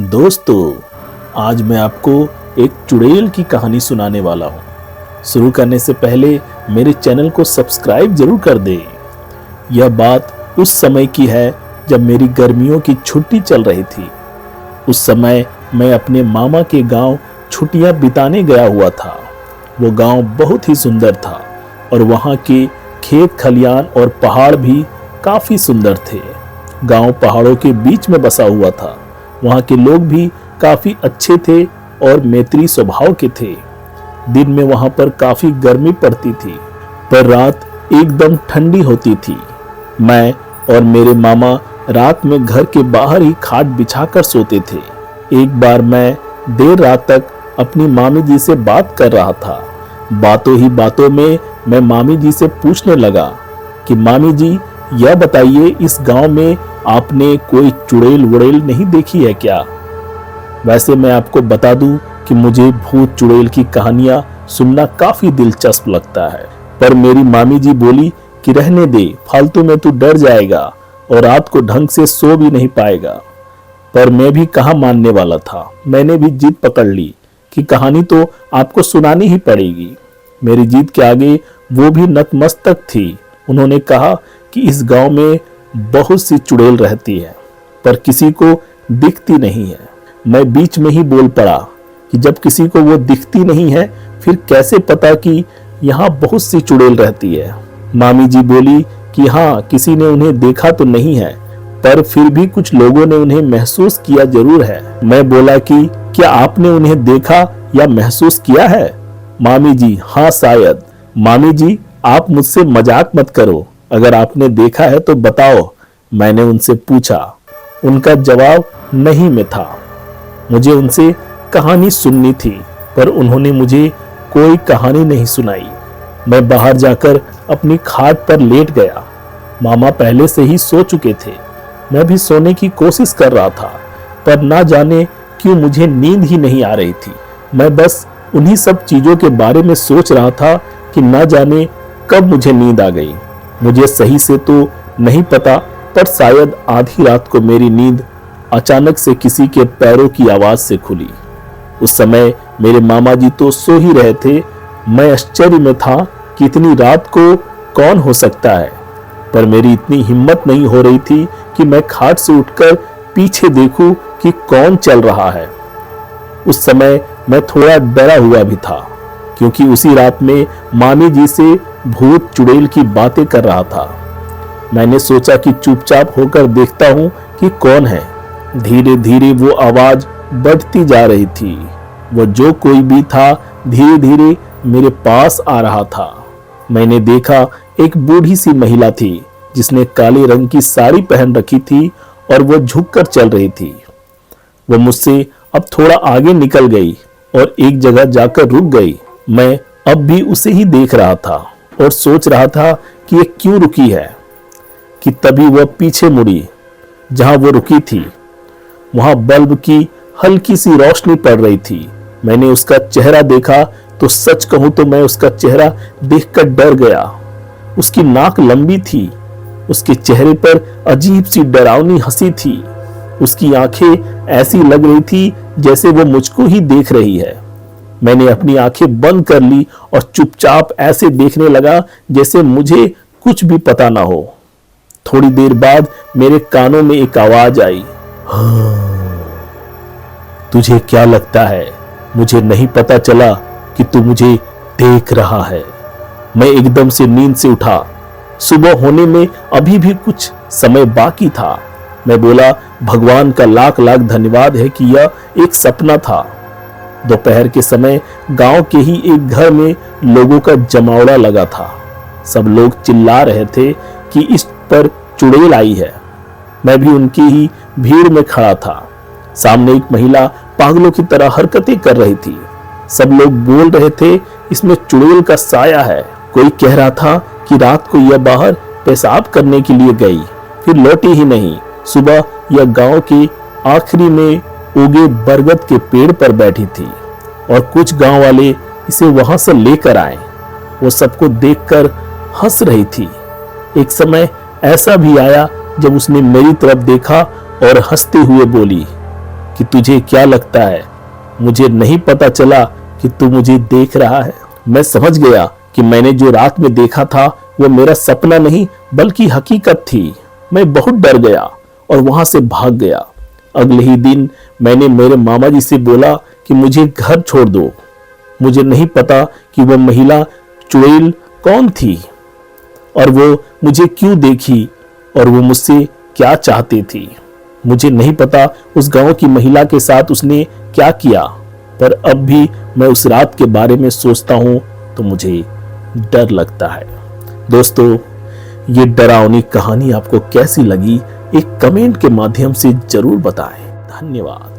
दोस्तों, आज मैं आपको एक चुड़ैल की कहानी सुनाने वाला हूँ। शुरू करने से पहले मेरे चैनल को सब्सक्राइब जरूर कर दें। यह बात उस समय की है जब मेरी गर्मियों की छुट्टी चल रही थी। उस समय मैं अपने मामा के गांव छुट्टियां बिताने गया हुआ था। वो गांव बहुत ही सुंदर था और वहाँ के खेत खलियान और पहाड़ भी काफी सुंदर थे। गांव पहाड़ों के बीच में बसा हुआ था। वहाँ के लोग भी काफी अच्छे थे और मैत्री स्वभाव के थे। दिन में वहाँ पर काफी गर्मी पड़ती थी, पर रात एकदम ठंडी होती थी। मैं और मेरे मामा रात में घर के बाहर ही खाट बिछाकर सोते थे। एक बार मैं देर रात तक अपनी मामी जी से बात कर रहा था। बातों ही बातों में मैं मामी जी से पूछने लगा कि मामी जी, यह बताइए, इस गांव में आपने कोई चुड़ैल वुड़ैल नहीं देखी है क्या? वैसे मैं आपको बता दूं कि मुझे भूत चुड़ैल की कहानियां सुनना काफी दिलचस्प लगता है, पर मेरी मामी जी बोली कि रहने दे, फालतू में तू डर जाएगा और रात को ढंग से सो भी नहीं पाएगा। पर मैं भी कहाँ मानने वाला था। मैंने भी जिद पकड़ ली कि कहानी तो आपको सुनानी ही पड़ेगी। मेरी जिद के आगे वो भी नतमस्तक थी। उन्होंने कहा कि इस गांव में बहुत सी चुड़ैल रहती है, पर किसी को दिखती नहीं है। मैं बीच में ही बोल पड़ा कि जब किसी को वो दिखती नहीं है, फिर कैसे पता कि यहाँ बहुत सी चुड़ैल रहती है? मामी जी बोली कि हाँ, किसी ने उन्हें देखा तो नहीं है, पर फिर भी कुछ लोगों ने उन्हें महसूस किया जरूर है। मैं बोला कि क्या आपने उन्हें देखा या महसूस किया है? मामी जी, हाँ शायद। मामी जी, आप मुझसे मजाक मत करो, अगर आपने देखा है तो बताओ, मैंने उनसे पूछा। उनका जवाब नहीं में था। मुझे उनसे कहानी सुननी थी, पर उन्होंने मुझे कोई कहानी नहीं सुनाई। मैं बाहर जाकर अपनी खाट पर लेट गया। मामा पहले से ही सो चुके थे। मैं भी सोने की कोशिश कर रहा था, पर ना जाने क्यों मुझे नींद ही नहीं आ रही थी। मैं बस उन्हीं सब चीजों के बारे में सोच रहा था कि ना जाने कब मुझे नींद आ गई। मुझे सही से तो नहीं पता, पर शायद आधी रात को मेरी नींद अचानक से किसी के पैरों की आवाज से खुली। उस समय मेरे मामा जी तो सो ही रहे थे। मैं आश्चर्य में था कि इतनी रात को कौन हो सकता है, पर मेरी इतनी हिम्मत नहीं हो रही थी कि मैं खाट से उठकर पीछे देखूं कि कौन चल रहा है। उस समय मैं थोड़ा डरा हुआ भी था, क्योंकि उसी रात में मामी जी से भूत चुड़ैल की बातें कर रहा था। मैंने सोचा कि चुपचाप होकर देखता हूं कि कौन है। धीरे धीरे वो आवाज बढ़ती जा रही थी। वो जो कोई भी था, धीरे धीरे मेरे पास आ रहा था। मैंने देखा एक बूढ़ी सी महिला थी, जिसने काले रंग की साड़ी पहन रखी थी और वो झुककर चल रही थी। वो मुझसे अब थोड़ा आगे निकल गई और एक जगह जाकर रुक गई। मैं अब भी उसे ही देख रहा था और सोच रहा था कि ये क्यों रुकी है, कि तभी वह पीछे मुड़ी। जहां वो रुकी थी, वहां बल्ब की हल्की सी रोशनी पड़ रही थी। मैंने उसका चेहरा देखा तो सच कहूं तो मैं उसका चेहरा देखकर डर गया। उसकी नाक लंबी थी। उसके चेहरे पर अजीब सी डरावनी हंसी थी। उसकी आंखें ऐसी लग रही थी जैसे वो मुझको ही देख रही है। मैंने अपनी आंखें बंद कर ली और चुपचाप ऐसे देखने लगा जैसे मुझे कुछ भी पता ना हो। थोड़ी देर बाद मेरे कानों में एक आवाज आई, तुझे क्या लगता है मुझे नहीं पता चला कि तू मुझे देख रहा है? मैं एकदम से नींद से उठा। सुबह होने में अभी भी कुछ समय बाकी था। मैं बोला, भगवान का लाख लाख धन्यवाद है कि यह एक सपना था। दोपहर के समय गांव के ही एक घर में लोगों का जमावड़ा लगा था। सब लोग चिल्ला रहे थे कि इस पर चुड़ैल आई है। मैं भी उनकी ही भीड़ में खड़ा था। सामने एक महिला पागलों की तरह हरकतें कर रही थी। सब लोग बोल रहे थे, इसमें चुड़ैल का साया है। कोई कह रहा था कि रात को यह बाहर पेशाब करने के लिए गई, फिर लौटी ही नहीं। सुबह यह गांव के आखिरी में उगे बरगद के पेड़ पर बैठी थी और कुछ गांव वाले इसे वहां से लेकर आए। वो सबको देखकर हंस रही थी। एक समय ऐसा भी आया जब उसने मेरी तरफ देखा और हंसते हुए बोली, कि तुझे क्या लगता है, मुझे नहीं पता चला कि तू मुझे देख रहा है। मैं समझ गया कि मैंने जो रात में देखा था वो मेरा सपना नहीं बल्कि हकीकत थी। मैं बहुत डर गया और वहां से भाग गया। अगले ही दिन मैंने मेरे मामा जी से बोला कि मुझे घर छोड़ दो। मुझे नहीं पता कि वह महिला चुड़ैल कौन थी और वो मुझे क्यों देखी और वो मुझसे क्या चाहती थी। मुझे नहीं पता उस गांव की महिला के साथ उसने क्या किया, पर अब भी मैं उस रात के बारे में सोचता हूं तो मुझे डर लगता है। दोस्तों, ये डरावनी कहानी आपको कैसी लगी एक कमेंट के माध्यम से जरूर बताएं। धन्यवाद।